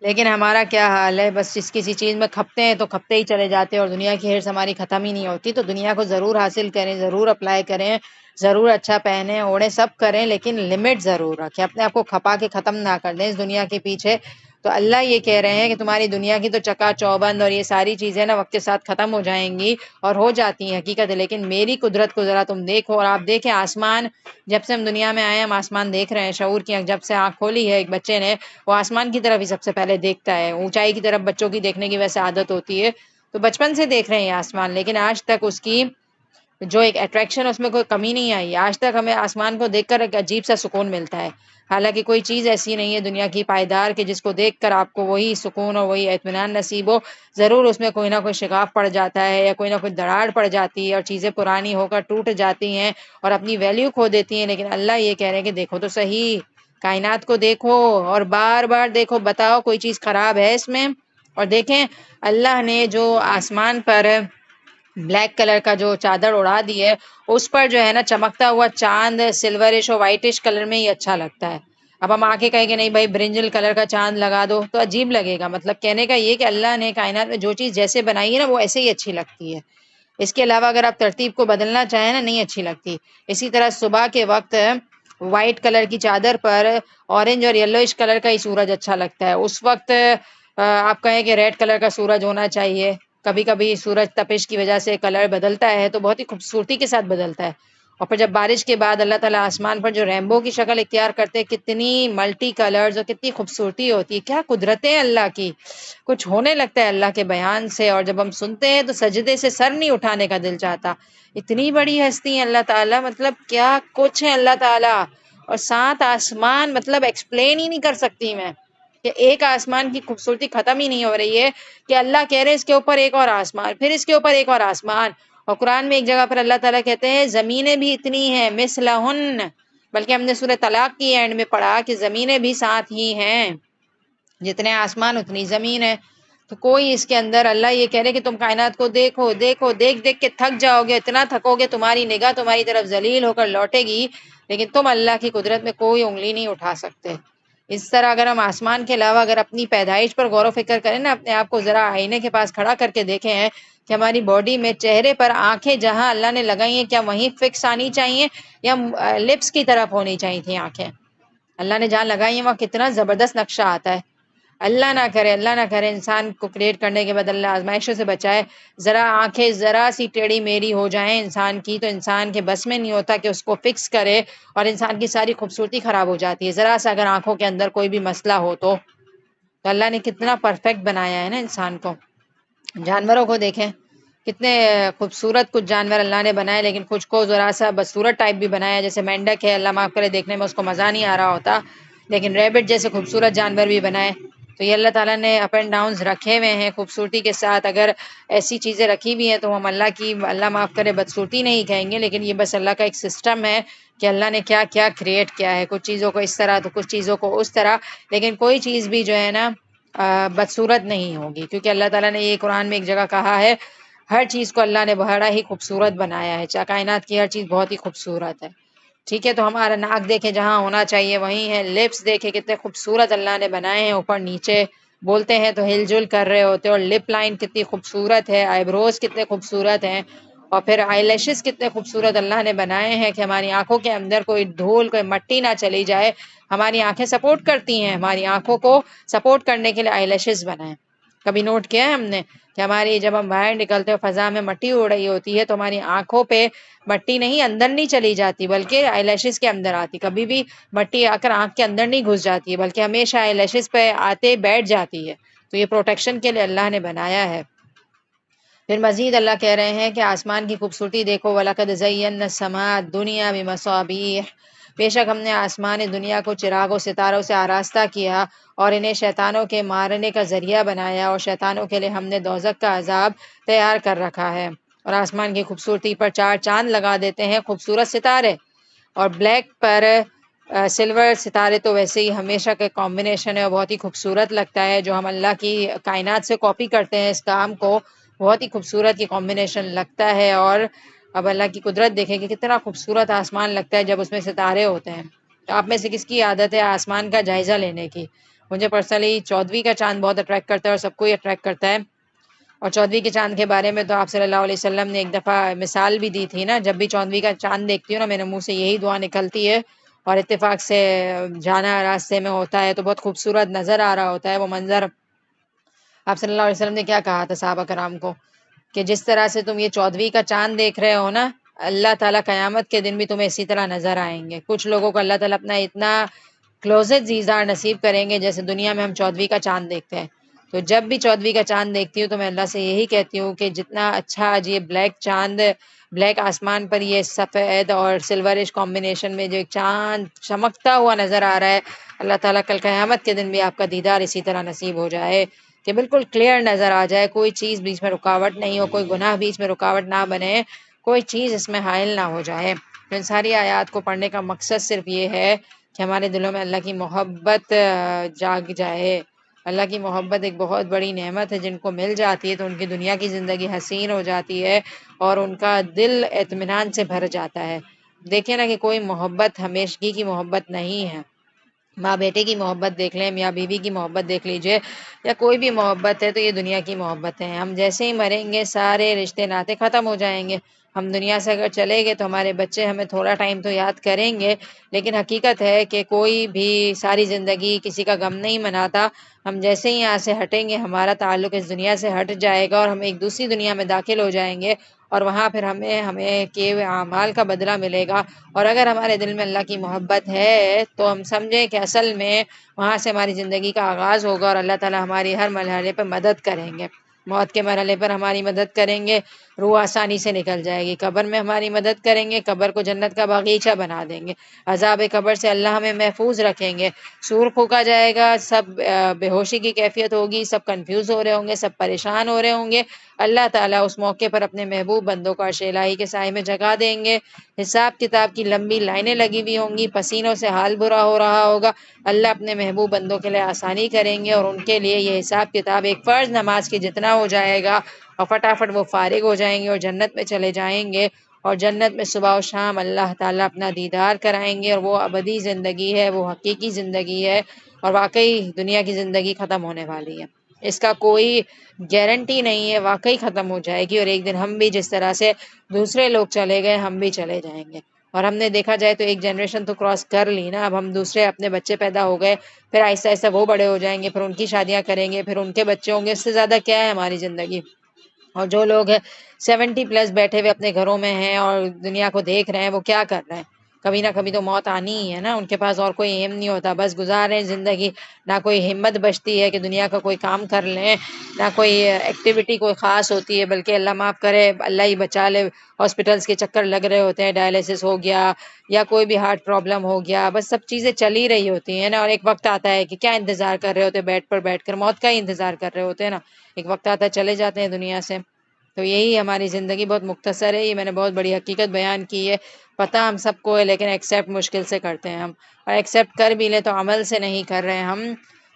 لیکن ہمارا کیا حال ہے، بس جس کسی چیز میں کھپتے ہیں تو کھپتے ہی چلے جاتے ہیں، اور دنیا کی ہرس ہماری ختم ہی نہیں ہوتی۔ تو دنیا کو ضرور حاصل کریں، ضرور اپلائی کریں، ضرور اچھا پہنیں اوڑھیں، سب کریں، لیکن لمٹ ضرور رکھیں، اپنے آپ کو کھپا کے ختم نہ کر دیں اس دنیا کے پیچھے۔ تو اللہ یہ کہہ رہے ہیں کہ تمہاری دنیا کی تو چکا چوبند اور یہ ساری چیزیں نا وقت کے ساتھ ختم ہو جائیں گی اور ہو جاتی ہیں حقیقت ہے، لیکن میری قدرت کو ذرا تم دیکھو۔ اور آپ دیکھیں آسمان، جب سے ہم دنیا میں آئے ہم آسمان دیکھ رہے ہیں، شعور کی جب سے آنکھ کھولی ہے ایک بچے نے، وہ آسمان کی طرف ہی سب سے پہلے دیکھتا ہے۔ اونچائی کی طرف بچوں کی دیکھنے کی ویسے عادت ہوتی ہے، تو بچپن سے دیکھ رہے ہیں آسمان، لیکن آج تک اس کی جو ایک اٹریکشن اس میں کوئی کمی نہیں آئی۔ آج تک ہمیں آسمان کو دیکھ کر ایک عجیب سا سکون ملتا ہے، حالانکہ کوئی چیز ایسی نہیں ہے دنیا کی پائیدار کہ جس کو دیکھ کر آپ کو وہی سکون اور وہی اطمینان نصیب ہو۔ ضرور اس میں کوئی نہ کوئی شگاف پڑ جاتا ہے یا کوئی نہ کوئی دراڑ پڑ جاتی ہے اور چیزیں پرانی ہو کر ٹوٹ جاتی ہیں اور اپنی ویلیو کھو دیتی ہیں، لیکن اللہ یہ کہہ رہے ہیں کہ دیکھو تو صحیح، کائنات کو دیکھو اور بار بار دیکھو، بتاؤ کوئی چیز خراب ہے اس میں؟ اور دیکھیں اللہ نے جو آسمان پر بلیک کلر کا جو چادر اڑا دی ہے، اس پر جو ہے نا چمکتا ہوا چاند سلورش اور وائٹش کلر میں ہی اچھا لگتا ہے۔ اب ہم آ کے کہیں کہ نہیں بھائی برنجل کلر کا چاند لگا دو تو عجیب لگے گا۔ مطلب کہنے کا یہ کہ اللہ نے کائنات میں جو چیز جیسے بنائی ہے نا وہ ایسے ہی اچھی لگتی ہے، اس کے علاوہ اگر آپ ترتیب کو بدلنا چاہیں نا نہیں اچھی لگتی۔ اسی طرح صبح کے وقت وائٹ کلر کی چادر پر اورنج اور یلوئش کلر کا ہی سورج اچھا لگتا ہے۔ اس وقت آپ کہیں کہ ریڈ کلر کا سورج ہونا چاہیے۔ کبھی کبھی سورج تپش کی وجہ سے کلر بدلتا ہے تو بہت ہی خوبصورتی کے ساتھ بدلتا ہے، اور پھر جب بارش کے بعد اللہ تعالیٰ آسمان پر جو رینبو کی شکل اختیار کرتے ہیں، کتنی ملٹی کلرز اور کتنی خوبصورتی ہوتی ہے، کیا قدرتیں اللہ کی، کچھ ہونے لگتا ہے اللہ کے بیان سے، اور جب ہم سنتے ہیں تو سجدے سے سر نہیں اٹھانے کا دل چاہتا۔ اتنی بڑی ہستی ہے اللہ تعالیٰ، مطلب کیا کچھ ہے اللہ تعالیٰ، اور سات آسمان، مطلب ایکسپلین ہی نہیں کر سکتی میں کہ ایک آسمان کی خوبصورتی ختم ہی نہیں ہو رہی ہے کہ اللہ کہہ رہے اس کے اوپر ایک اور آسمان، پھر اس کے اوپر ایک اور آسمان۔ اور قرآن میں ایک جگہ پر اللہ تعالیٰ کہتے ہیں زمینیں بھی اتنی ہیں مثلہن، بلکہ ہم نے سورہ طلاق کی اینڈ میں پڑھا کہ زمینیں بھی ساتھ ہی ہیں، جتنے آسمان اتنی زمین ہے۔ تو کوئی اس کے اندر اللہ یہ کہہ رہے کہ تم کائنات کو دیکھو دیکھو، دیکھ دیکھ کے تھک جاؤ گے، اتنا تھکو گے تمہاری نگاہ تمہاری طرف ذلیل ہو کر لوٹے گی، لیکن تم اللہ کی قدرت میں کوئی انگلی نہیں اٹھا سکتے۔ اس طرح اگر ہم آسمان کے علاوہ اگر اپنی پیدائش پر غور و فکر کریں نا، اپنے آپ کو ذرا آئینے کے پاس کھڑا کر کے دیکھیں ہیں کہ ہماری باڈی میں چہرے پر آنکھیں جہاں اللہ نے لگائی ہیں کیا وہیں فکس آنی چاہیے یا لپس کی طرف ہونی چاہیے تھیں آنکھیں؟ اللہ نے جہاں لگائی ہیں وہاں کتنا زبردست نقشہ آتا ہے۔ اللہ نہ کرے انسان کو کریٹ کرنے کے بعد اللہ آزمائشوں سے بچائے، ذرا آنکھیں ذرا سی ٹیڑھی میری ہو جائیں انسان کی تو انسان کے بس میں نہیں ہوتا کہ اس کو فکس کرے، اور انسان کی ساری خوبصورتی خراب ہو جاتی ہے ذرا سا اگر آنکھوں کے اندر کوئی بھی مسئلہ ہو تو۔ اللہ نے کتنا پرفیکٹ بنایا ہے نا انسان کو۔ جانوروں کو دیکھیں کتنے خوبصورت کچھ جانور اللہ نے بنائے، لیکن کچھ کو ذرا سا بدصورت ٹائپ بھی بنایا، جیسے مینڈک ہے، اللہ معاف کرے دیکھنے میں اس کو مزہ نہیں آ رہا ہوتا، لیکن ریبٹ جیسے خوبصورت جانور بھی بنائے۔ تو یہ اللہ تعالیٰ نے اپ اینڈ ڈاؤنز رکھے ہوئے ہیں خوبصورتی کے ساتھ۔ اگر ایسی چیزیں رکھی ہوئی ہیں تو ہم اللہ کی، اللہ معاف کرے، بدصورتی نہیں کہیں گے، لیکن یہ بس اللہ کا ایک سسٹم ہے کہ اللہ نے کیا کیا کریٹ کیا ہے، کچھ چیزوں کو اس طرح تو کچھ چیزوں کو اس طرح، لیکن کوئی چیز بھی جو ہے نا بدصورت نہیں ہوگی، کیونکہ اللہ تعالیٰ نے یہ قرآن میں ایک جگہ کہا ہے ہر چیز کو اللہ نے بڑا ہی خوبصورت بنایا ہے، کائنات کی ہر چیز بہت ہی خوبصورت ہے۔ ٹھیک ہے، تو ہمارا ناک دیکھیں جہاں ہونا چاہیے وہیں ہے، لپس دیکھیں کتنے خوبصورت اللہ نے بنائے ہیں، اوپر نیچے بولتے ہیں تو ہل جل کر رہے ہوتے، اور لپ لائن کتنی خوبصورت ہے، آئی بروز کتنے خوبصورت ہیں، اور پھر آئی لیشز کتنے خوبصورت اللہ نے بنائے ہیں کہ ہماری آنکھوں کے اندر کوئی دھول کوئی مٹی نہ چلی جائے۔ ہماری آنکھیں سپورٹ کرتی ہیں، ہماری آنکھوں کو سپورٹ کرنے کے لیے آئی لیشز بنائیں۔ کبھی نوٹ کیا ہے ہم نے کہ ہماری جب ہم باہر نکلتے ہیں فضا میں مٹی اڑ رہی ہوتی ہے تو ہماری آنکھوں پہ مٹی نہیں اندر نہیں چلی جاتی بلکہ آئی لیشز کے اندر آتی، کبھی بھی مٹی آ کر آنکھ کے اندر نہیں گھس جاتی ہے بلکہ ہمیشہ آئی لیشز پہ آتے بیٹھ جاتی ہے، تو یہ پروٹیکشن کے لیے اللہ نے بنایا ہے۔ پھر مزید اللہ کہہ رہے ہیں کہ آسمان کی خوبصورتی دیکھو، وَلَقَدْ زَيَّنَّا السَّمَاءَ الدُّنْيَا بِمَصَابِيحَ، بے شک ہم نے آسمان دنیا کو چراغ و ستاروں سے آراستہ کیا اور انہیں شیطانوں کے مارنے کا ذریعہ بنایا، اور شیطانوں کے لیے ہم نے دوزخ کا عذاب تیار کر رکھا ہے۔ اور آسمان کی خوبصورتی پر چار چاند لگا دیتے ہیں خوبصورت ستارے، اور بلیک پر سلور ستارے تو ویسے ہی ہمیشہ کے کمبینیشن ہے اور بہت ہی خوبصورت لگتا ہے، جو ہم اللہ کی کائنات سے کاپی کرتے ہیں اس کام کو، بہت ہی خوبصورت یہ کمبینیشن لگتا ہے۔ اور اب اللہ کی قدرت دیکھیں کہ کتنا خوبصورت آسمان لگتا ہے جب اس میں ستارے ہوتے ہیں۔ تو آپ میں سے کس کی عادت ہے آسمان کا جائزہ لینے کی؟ مجھے پرسنلی 14ویں کا چاند بہت اٹریکٹ کرتا ہے اور سب کو ہی اٹریکٹ کرتا ہے. اور 14ویں کے چاند کے بارے میں تو آپ صلی اللہ علیہ وسلم نے ایک دفعہ مثال بھی دی تھی نا. جب بھی 14ویں کا چاند دیکھتی ہوں نا میرے منہ سے یہی دعا نکلتی ہے, اور اتفاق سے جانا راستے میں ہوتا ہے تو بہت خوبصورت نظر آ رہا ہوتا ہے وہ منظر. آپ صلی اللہ علیہ وسلم نے کیا کہا تھا صحابہ کرام کو کہ جس طرح سے تم یہ 14ویں کا چاند دیکھ رہے ہو نا, اللہ تعالیٰ قیامت کے دن بھی تمہیں اسی طرح نظر آئیں گے. کچھ لوگوں کو اللہ تعالیٰ اپنا اتنا کلوزٹ دیدار نصیب کریں گے جیسے دنیا میں ہم 14ویں کا چاند دیکھتے ہیں. تو جب بھی 14ویں کا چاند دیکھتی ہوں تو میں اللہ سے یہی کہتی ہوں کہ جتنا اچھا آج یہ بلیک چاند, بلیک آسمان پر یہ سفید اور سلورش کمبینیشن میں جو ایک چاند چمکتا ہوا نظر آ رہا ہے, اللہ تعالیٰ کل قیامت کے دن بھی آپ کا دیدار اسی طرح نصیب ہو جائے کہ بالکل کلیئر نظر آ جائے, کوئی چیز بیچ میں رکاوٹ نہیں ہو, کوئی گناہ بیچ میں رکاوٹ نہ بنے, کوئی چیز اس میں حائل نہ ہو جائے. تو ان ساری آیات کو پڑھنے کا مقصد صرف یہ ہے کہ ہمارے دلوں میں اللہ کی محبت جاگ جائے. اللہ کی محبت ایک بہت بڑی نعمت ہے, جن کو مل جاتی ہے تو ان کی دنیا کی زندگی حسین ہو جاتی ہے اور ان کا دل اطمینان سے بھر جاتا ہے. دیکھیں نا کہ کوئی محبت ہمیشگی کی محبت نہیں ہے. ماں بیٹے کی محبت دیکھ لیں, میاں بیوی کی محبت دیکھ لیجئے, یا کوئی بھی محبت ہے تو یہ دنیا کی محبت ہے. ہم جیسے ہی مریں گے سارے رشتے ناطے ختم ہو جائیں گے. ہم دنیا سے اگر چلے گئے تو ہمارے بچے ہمیں تھوڑا ٹائم تو یاد کریں گے, لیکن حقیقت ہے کہ کوئی بھی ساری زندگی کسی کا غم نہیں مناتا. ہم جیسے ہی یہاں سے ہٹیں گے ہمارا تعلق اس دنیا سے ہٹ جائے گا اور ہم ایک دوسری دنیا میں داخل ہو جائیں گے, اور وہاں پھر ہمیں کیے ہوئے اعمال کا بدلہ ملے گا. اور اگر ہمارے دل میں اللہ کی محبت ہے تو ہم سمجھیں کہ اصل میں وہاں سے ہماری زندگی کا آغاز ہوگا, اور اللہ تعالیٰ ہماری ہر مرحلے پر مدد کریں گے. موت کے مرحلے پر ہماری مدد کریں گے, روح آسانی سے نکل جائے گی. قبر میں ہماری مدد کریں گے, قبر کو جنت کا باغیچہ بنا دیں گے. عذاب قبر سے اللہ ہمیں محفوظ رکھیں گے. سور پھونکا جائے گا, سب بے ہوشی کی کیفیت ہوگی, سب کنفیوز ہو رہے ہوں گے, سب پریشان ہو رہے ہوں گے. اللہ تعالیٰ اس موقع پر اپنے محبوب بندوں کو عرش الہی کے سائے میں جگہ دیں گے. حساب کتاب کی لمبی لائنیں لگی ہوئی ہوں گی, پسینوں سے حال برا ہو رہا ہوگا. اللہ اپنے محبوب بندوں کے لیے آسانی کریں گے, اور ان کے لیے یہ حساب کتاب ایک فرض نماز کی جتنا ہو جائے گا, اور فٹافٹ وہ فارغ ہو جائیں گے اور جنت میں چلے جائیں گے. اور جنت میں صبح و شام اللہ تعالیٰ اپنا دیدار کرائیں گے, اور وہ ابدی زندگی ہے, وہ حقیقی زندگی ہے, اور واقعی دنیا کی زندگی ختم ہونے والی ہے. اس کا کوئی گارنٹی نہیں ہے, واقعی ختم ہو جائے گی, اور ایک دن ہم بھی جس طرح سے دوسرے لوگ چلے گئے ہم بھی چلے جائیں گے. اور ہم نے دیکھا جائے تو ایک جنریشن تو کراس کر لی نا, اب ہم دوسرے اپنے بچے پیدا ہو گئے, پھر آہستہ آہستہ وہ بڑے ہو جائیں گے, پھر ان کی شادیاں کریں گے, پھر ان کے بچے ہوں گے. اس سے زیادہ کیا ہے ہماری زندگی. اور جو لوگ 70+ بیٹھے ہوئے اپنے گھروں میں ہیں اور دنیا کو دیکھ رہے ہیں, وہ کیا کر رہے ہیں؟ کبھی نہ کبھی تو موت آنی ہی ہے نا. ان کے پاس اور کوئی ایم نہیں ہوتا, بس گزار رہے ہیں زندگی. نہ کوئی ہمت بچتی ہے کہ دنیا کا کوئی کام کر لیں, نہ کوئی ایکٹیویٹی کوئی خاص ہوتی ہے, بلکہ اللہ معاف کرے, اللہ ہی بچا لے, ہاسپٹلس کے چکر لگ رہے ہوتے ہیں, ڈائلیسس ہو گیا یا کوئی بھی ہارٹ پرابلم ہو گیا, بس سب چیزیں چل ہی رہی ہوتی ہیں نا. اور ایک وقت آتا ہے کہ کیا انتظار کر رہے ہوتے ہیں بیڈ پر بیٹھ کر, موت کا ہی انتظار کر رہے ہوتے ہیں نا. ایک وقت آتا ہے چلے جاتے ہیں دنیا سے. تو یہی ہماری زندگی بہت مختصر ہے. یہ میں نے بہت بڑی حقیقت بیان کی ہے, پتہ ہم سب کو ہے, لیکن ایکسیپٹ مشکل سے کرتے ہیں ہم, اور ایکسیپٹ کر بھی لیں تو عمل سے نہیں کر رہے ہم.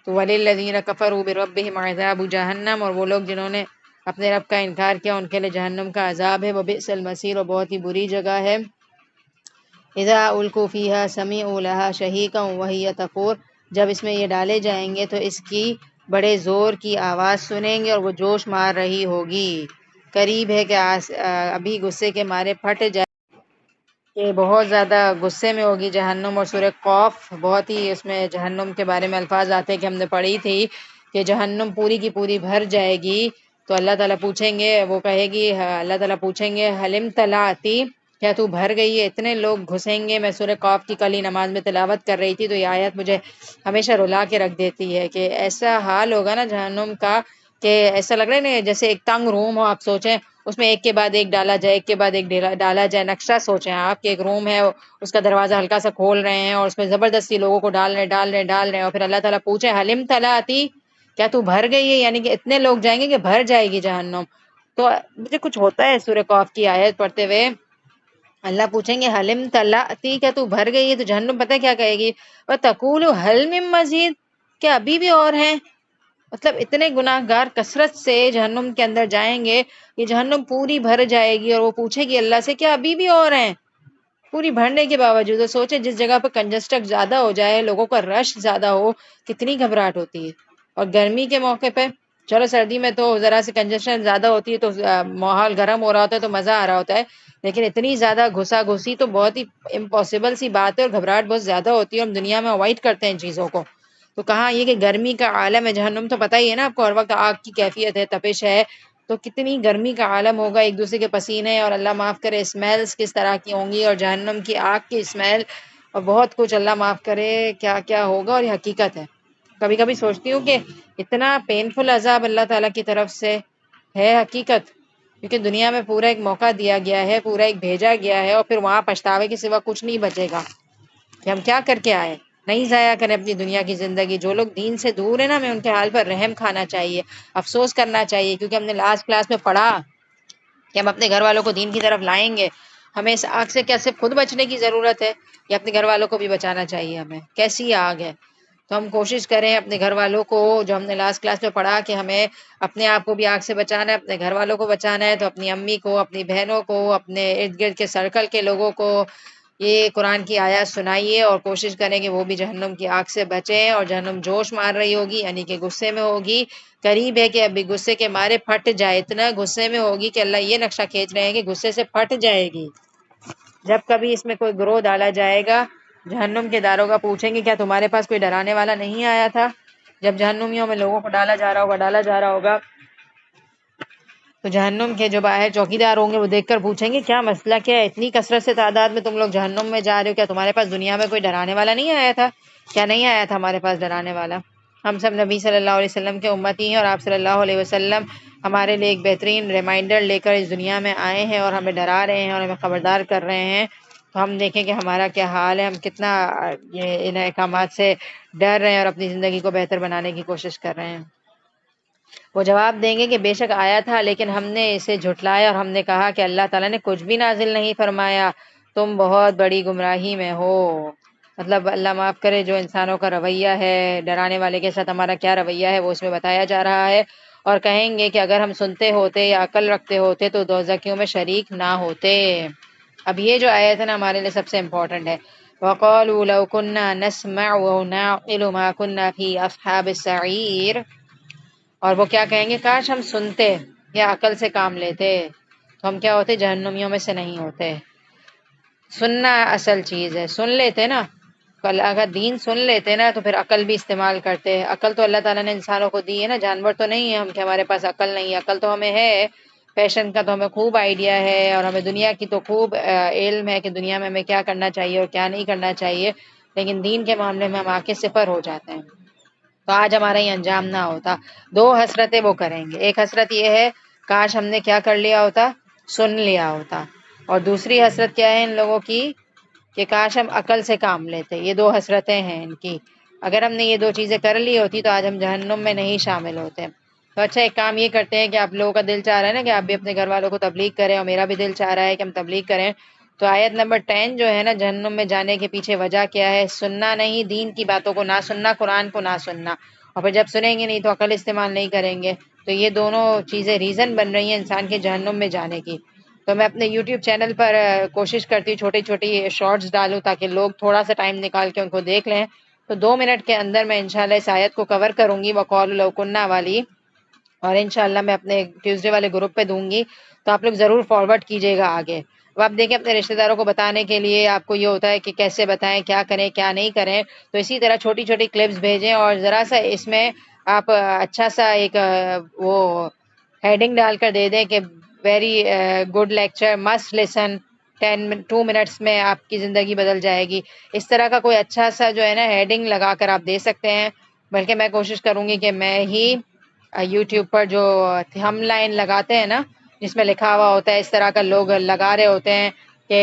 تو وَلِلَّذِينَ كَفَرُوا بِرَبِّهِمْ عَذَابُ جَهَنَّمَ, اور وہ لوگ جنہوں نے اپنے رب کا انکار کیا ان کے لیے جہنم کا عذاب ہے. وَبِئْسَ الْمَصِيرُ, اور بہت ہی بری جگہ ہے. اِذَا أُلْقُوا فِيهَا سَمِعُوا لَهَا شَهِيقًا وَهِيَ تَفُورُ, جب اس میں یہ ڈالے جائیں گے تو اس کی بڑے زور کی آواز سنیں گے اور وہ جوش مار رہی ہوگی. قریب ہے کہ ابھی غصے کے مارے پھٹ جائے, کہ بہت زیادہ غصے میں ہوگی جہنم. اور سورہ قاف بہت ہی اس میں جہنم کے بارے میں الفاظ آتے ہیں کہ ہم نے پڑھی تھی کہ جہنم پوری کی پوری بھر جائے گی. تو اللہ تعالیٰ پوچھیں گے, وہ کہے گی, اللہ تعالیٰ پوچھیں گے حلم تلاتی, کیا تو بھر گئی ہے؟ اتنے لوگ گھسیں گے. میں سورہ قاف کی کل ہی نماز میں تلاوت کر رہی تھی, تو یہ آیت مجھے ہمیشہ رلا کے رکھ دیتی ہے کہ ایسا حال ہوگا نا جہنم کا کہ ایسا لگ رہا ہے نا جیسے ایک تنگ روم ہو. آپ سوچیں اس میں ایک کے بعد ایک ڈالا جائے, ایک کے بعد ایک ڈالا جائے. نقشہ سوچیں آپ کہ ایک روم ہے, اس کا دروازہ ہلکا سا کھول رہے ہیں اور اس میں زبردستی لوگوں کو ڈال رہے ہیں, اور پھر اللہ تعالیٰ پوچھے حلم تلاتی, کیا تو بھر گئی ہے؟ یعنی کہ اتنے لوگ جائیں گے کہ بھر جائے گی جہنم. تو مجھے کچھ ہوتا ہے سورہ قاف کی آیت پڑھتے ہوئے, اللہ پوچھیں گے حلم تلاتی, کیا تو بھر گئی ہے؟ تو جہنم پتہ کیا کہے گی, وَتَقُولُ هَلْ مِن مَّزِيدٍ, کیا ابھی بھی اور ہیں؟ مطلب اتنے گناہ گار کثرت سے جہنم کے اندر جائیں گے, یہ جہنم پوری بھر جائے گی, اور وہ پوچھے گی اللہ سے کیا ابھی بھی اور ہیں؟ پوری بھرنے کے باوجود سوچے جس جگہ پہ کنجسٹڈ زیادہ ہو جائے، لوگوں کا رش زیادہ ہو، کتنی گھبراہٹ ہوتی ہے۔ اور گرمی کے موقع پہ چلو سردی میں تو ذرا سی کنجسشن زیادہ ہوتی ہے تو ماحول گرم ہو رہا ہوتا ہے تو مزہ آ رہا ہوتا ہے، لیکن اتنی زیادہ گھسا گھسی تو بہت ہی امپاسبل سی بات ہے، اور گھبراہٹ بہت زیادہ ہوتی ہے، ہم دنیا میں اوائڈ کرتے ہیں ان چیزوں کو۔ تو کہاں یہ کہ گرمی کا عالم ہے، جہنم تو پتہ ہی ہے نا آپ کو، ہر وقت آگ کی کیفیت ہے، تپش ہے، تو کتنی گرمی کا عالم ہوگا، ایک دوسرے کے پسینے اور اللہ معاف کرے اسمیلز کس طرح کی ہوں گی، اور جہنم کی آگ کی اسمیل اور بہت کچھ اللہ معاف کرے کیا کیا ہوگا، اور یہ حقیقت ہے۔ کبھی کبھی سوچتی ہوں کہ اتنا پینفل عذاب اللہ تعالیٰ کی طرف سے ہے حقیقت، کیونکہ دنیا میں پورا ایک موقع دیا گیا ہے، پورا ایک بھیجا گیا ہے، اور پھر وہاں پچھتاوے کے سوا کچھ نہیں بچے گا کہ ہم کیا کر کے آئے۔ نہیں ضائع کریں اپنی دنیا کی زندگی۔ جو لوگ دین سے دور ہیں نا، ہمیں ان کے حال پر رحم کھانا چاہیے، افسوس کرنا چاہیے، کیونکہ ہم نے لاسٹ کلاس میں پڑھا کہ ہم اپنے گھر والوں کو دین کی طرف لائیں گے۔ ہمیں اس آگ سے کیا صرف خود بچنے کی ضرورت ہے، یا اپنے گھر والوں کو بھی بچانا چاہیے ہمیں؟ کیسی آگ ہے؟ تو ہم کوشش کریں اپنے گھر والوں کو، جو ہم نے لاسٹ کلاس میں پڑھا کہ ہمیں اپنے آپ کو بھی آگ سے بچانا ہے، اپنے گھر والوں کو بچانا ہے، تو اپنی امی کو، اپنی بہنوں کو، اپنے ارد گرد کے سرکل کے لوگوں کو یہ قرآن کی آیات سنائیے، اور کوشش کریں کہ وہ بھی جہنم کی آگ سے بچیں۔ اور جہنم جوش مار رہی ہوگی، یعنی کہ غصے میں ہوگی، قریب ہے کہ ابھی غصے کے مارے پھٹ جائے، اتنا غصے میں ہوگی کہ اللہ یہ نقشہ کھینچ رہے ہیں کہ غصے سے پھٹ جائے گی۔ جب کبھی اس میں کوئی گروہ ڈالا جائے گا، جہنم کے داروغہ پوچھیں گے کیا تمہارے پاس کوئی ڈرانے والا نہیں آیا تھا؟ جب جہنمیوں میں لوگوں کو ڈالا جا رہا ہوگا تو جہنم کے جو باہر چوکیدار ہوں گے وہ دیکھ کر پوچھیں گے کیا مسئلہ کیا ہے، اتنی کثرت سے تعداد میں تم لوگ جہنم میں جا رہے ہو، کیا تمہارے پاس دنیا میں کوئی ڈرانے والا نہیں آیا تھا؟ کیا نہیں آیا تھا ہمارے پاس ڈرانے والا؟ ہم سب نبی صلی اللہ علیہ وسلم کے امتی ہیں، اور آپ صلی اللہ علیہ وسلم ہمارے لیے ایک بہترین ریمائنڈر لے کر اس دنیا میں آئے ہیں، اور ہمیں ڈرا رہے ہیں اور ہمیں خبردار کر رہے ہیں۔ تو ہم دیکھیں کہ ہمارا کیا حال ہے، ہم کتنا یہ ان احکامات سے ڈر رہے ہیں اور اپنی زندگی کو بہتر بنانے کی کوشش کر رہے ہیں۔ وہ جواب دیں گے کہ بے شک آیا تھا، لیکن ہم نے اسے جھٹلایا، اور ہم نے کہا کہ اللہ تعالیٰ نے کچھ بھی نازل نہیں فرمایا، تم بہت بڑی گمراہی میں ہو۔ مطلب اللہ معاف کرے، جو انسانوں کا رویہ ہے، ڈرانے والے کے ساتھ ہمارا کیا رویہ ہے وہ اس میں بتایا جا رہا ہے، اور کہیں گے کہ اگر ہم سنتے ہوتے یا عقل رکھتے ہوتے تو دوزخیوں میں شریک نہ ہوتے۔ اب یہ جو آیت ہے نا ہمارے لیے سب سے امپورٹنٹ ہے۔ وَقَالُوا لَوْ كُنَّا نَسْمَعُ أَوْ نَعْقِلُ مَا كُنَّا فِي أَصْحَابِ السَّعِيرِ، اور وہ کیا کہیں گے، کاش ہم سنتے یا عقل سے کام لیتے تو ہم کیا ہوتے، جہنمیوں میں سے نہیں ہوتے۔ سننا اصل چیز ہے، سن لیتے نا، اگر دین سن لیتے نا تو پھر عقل بھی استعمال کرتے۔ عقل تو اللہ تعالیٰ نے انسانوں کو دی ہے نا، جانور تو نہیں ہے ہم کہ ہمارے پاس عقل نہیں ہے، عقل تو ہمیں ہے، فیشن کا تو ہمیں خوب آئیڈیا ہے، اور ہمیں دنیا کی تو خوب علم ہے کہ دنیا میں ہمیں کیا کرنا چاہیے اور کیا نہیں کرنا چاہیے، لیکن دین کے معاملے میں ہم آنکھیں صفر ہو جاتے ہیں۔ تو آج ہمارا یہ انجام نہ ہوتا۔ دو حسرتیں وہ کریں گے، ایک حسرت یہ ہے کاش ہم نے کیا کر لیا ہوتا، سن لیا ہوتا، اور دوسری حسرت کیا ہے ان لوگوں کی کہ کاش ہم عقل سے کام لیتے۔ یہ دو حسرتیں ہیں ان کی، اگر ہم نے یہ دو چیزیں کر لی ہوتی تو آج ہم جہنم میں نہیں شامل ہوتے۔ تو اچھا ایک کام یہ کرتے ہیں کہ آپ لوگوں کا دل چاہ رہا ہے نا کہ آپ بھی اپنے گھر والوں کو تبلیغ کریں، اور میرا بھی دل چاہ رہا ہے کہ ہم تبلیغ کریں، تو آیت نمبر 10 جو ہے نا، جہنم میں جانے کے پیچھے وجہ کیا ہے، سننا نہیں، دین کی باتوں کو نہ سننا، قرآن کو نہ سننا، اور پھر جب سنیں گے نہیں تو عقل استعمال نہیں کریں گے، تو یہ دونوں چیزیں ریزن بن رہی ہیں انسان کے جہنم میں جانے کی۔ تو میں اپنے یوٹیوب چینل پر کوشش کرتی ہوں چھوٹی چھوٹی شارٹس ڈالوں تاکہ لوگ تھوڑا سا ٹائم نکال کے ان کو دیکھ لیں، تو 2 منٹ کے اندر میں انشاءاللہ اس آیت کو کور کروں گی، وَقَالُوا لَوْ كُنَّا والی، اور انشاءاللہ میں اپنے ٹیوزڈے والے گروپ پہ دوں گی، تو آپ لوگ ضرور فارورڈ کیجیے گا آگے۔ اب آپ دیکھیں اپنے رشتہ داروں کو بتانے کے لیے آپ کو یہ ہوتا ہے کہ کیسے بتائیں، کیا کریں کیا نہیں کریں، تو اسی طرح چھوٹی چھوٹی کلپس بھیجیں، اور ذرا سا اس میں آپ اچھا سا ایک وہ ہیڈنگ ڈال کر دے دیں کہ very good lecture must listen 2 minutes میں آپ کی زندگی بدل جائے گی۔ اس طرح کا کوئی اچھا سا جو ہے نا ہیڈنگ لگا کر آپ دے سکتے ہیں، بلکہ میں کوشش کروں گی کہ میں ہی یوٹیوب پر جو ہم لائن لگاتے ہیں نا جس میں لکھا ہوا ہوتا ہے اس طرح کا لوگ لگا رہے ہوتے ہیں کہ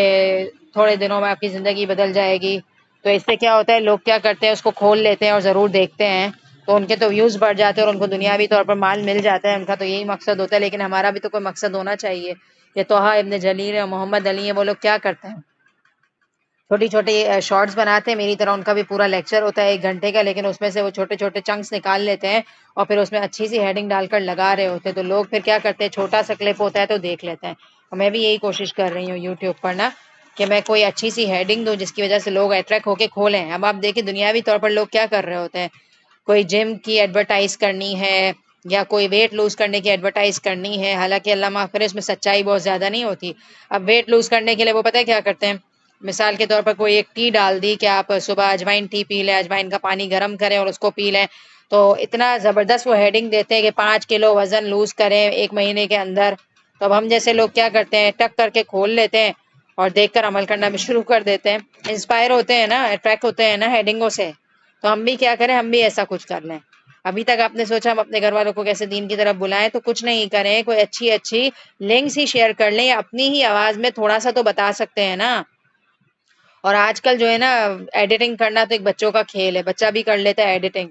تھوڑے دنوں میں آپ کی زندگی بدل جائے گی، تو اس سے کیا ہوتا ہے لوگ کیا کرتے ہیں اس کو کھول لیتے ہیں اور ضرور دیکھتے ہیں، تو ان کے تو ویوز بڑھ جاتے ہیں اور ان کو دنیاوی طور پر مال مل جاتا ہے، ان کا تو یہی مقصد ہوتا ہے، لیکن ہمارا بھی تو کوئی مقصد ہونا چاہیے۔ یہ طٰہٰ ابن جلیل اور محمد علی ہیں، وہ لوگ کیا کرتے ہیں، چھوٹی چھوٹی شارٹس بناتے ہیں، میری طرح ان کا بھی پورا لیکچر ہوتا ہے 1 گھنٹے کا، لیکن اس میں سے وہ چھوٹے چھوٹے چنکس نکال لیتے ہیں اور پھر اس میں اچھی سی ہیڈنگ ڈال کر لگا رہے ہوتے ہیں، تو لوگ پھر کیا کرتے ہیں چھوٹا سا کلپ ہوتا ہے تو دیکھ لیتے ہیں، اور میں بھی یہی کوشش کر رہی ہوں یوٹیوب پر نا کہ میں کوئی اچھی سی ہیڈنگ دوں جس کی وجہ سے لوگ اٹریکٹ ہو کے کھولیں. اب آپ دیکھیں دنیاوی طور پر لوگ کیا کر رہے ہوتے ہیں, کوئی جم کی ایڈورٹائز کرنی ہے یا کوئی ویٹ لوز کرنے کی ایڈورٹائز کرنی ہے, حالانکہ اللہ معاف کرے اس میں سچائی بہت زیادہ نہیں ہوتی. اب ویٹ لوز کرنے کے لیے وہ پتہ ہے کیا کرتے ہیں, مثال کے طور پر کوئی ایک ٹی ڈال دی کہ آپ صبح اجوائن ٹی پی لیں, اجوائن کا پانی گرم کریں اور اس کو پی لیں, تو اتنا زبردست وہ ہیڈنگ دیتے ہیں کہ 5 کلو وزن لوز کریں 1 مہینے کے اندر. تو اب ہم جیسے لوگ کیا کرتے ہیں, ٹک کر کے کھول لیتے ہیں اور دیکھ کر عمل کرنا بھی شروع کر دیتے ہیں, انسپائر ہوتے ہیں نا, اٹریکٹ ہوتے ہیں نا ہیڈنگوں سے. تو ہم بھی کیا کریں, ہم بھی ایسا کچھ کر لیں. ابھی تک آپ نے سوچا ہم اپنے گھر والوں کو کیسے دین کی طرف بلائیں, تو کچھ نہیں کریں, کوئی اچھی اچھی لنکس ہی شیئر کر لیں, یا اپنی ہی آواز میں تھوڑا سا تو بتا سکتے ہیں نا. اور آج کل جو ہے نا ایڈیٹنگ کرنا تو ایک بچوں کا کھیل ہے, بچہ بھی کر لیتا ہے ایڈیٹنگ.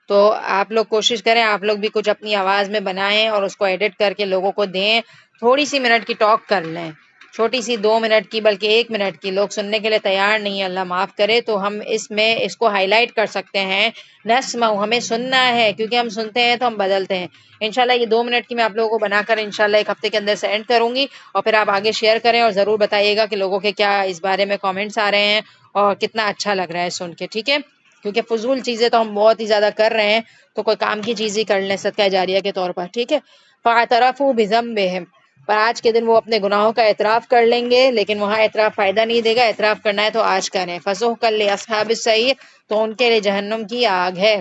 تو آپ لوگ کوشش کریں, آپ لوگ بھی کچھ اپنی آواز میں بنائیں اور اس کو ایڈٹ کر کے لوگوں کو دیں. تھوڑی سی منٹ کی ٹاک کر لیں, چھوٹی سی 2 منٹ کی بلکہ 1 منٹ کی, لوگ سننے کے لیے تیار نہیں ہے اللہ معاف کرے. تو ہم اس میں اس کو ہائی لائٹ کر سکتے ہیں, نسمع ہمیں سننا ہے, کیونکہ ہم سنتے ہیں تو ہم بدلتے ہیں. انشاءاللہ یہ 2 منٹ کی میں آپ لوگوں کو بنا کر انشاءاللہ 1 ہفتے کے اندر سینڈ کروں گی, اور پھر آپ آگے شیئر کریں اور ضرور بتائیے گا کہ لوگوں کے کیا اس بارے میں کامنٹس آ رہے ہیں اور کتنا اچھا لگ رہا ہے سن کے, ٹھیک ہے. کیونکہ فضول چیزیں تو ہم بہت ہی زیادہ کر رہے ہیں, تو کوئی کام کی چیز ہی کر لیں صدقہ جاریہ کے طور پر, ٹھیک ہے. فاعترفوا بذنبہم, پر آج کے دن وہ اپنے گناہوں کا اعتراف کر لیں گے, لیکن وہاں اعتراف فائدہ نہیں دے گا. اعتراف کرنا ہے تو آج کریں. فسحقا لاصحاب السعیر, تو ان کے لیے جہنم کی آگ ہے.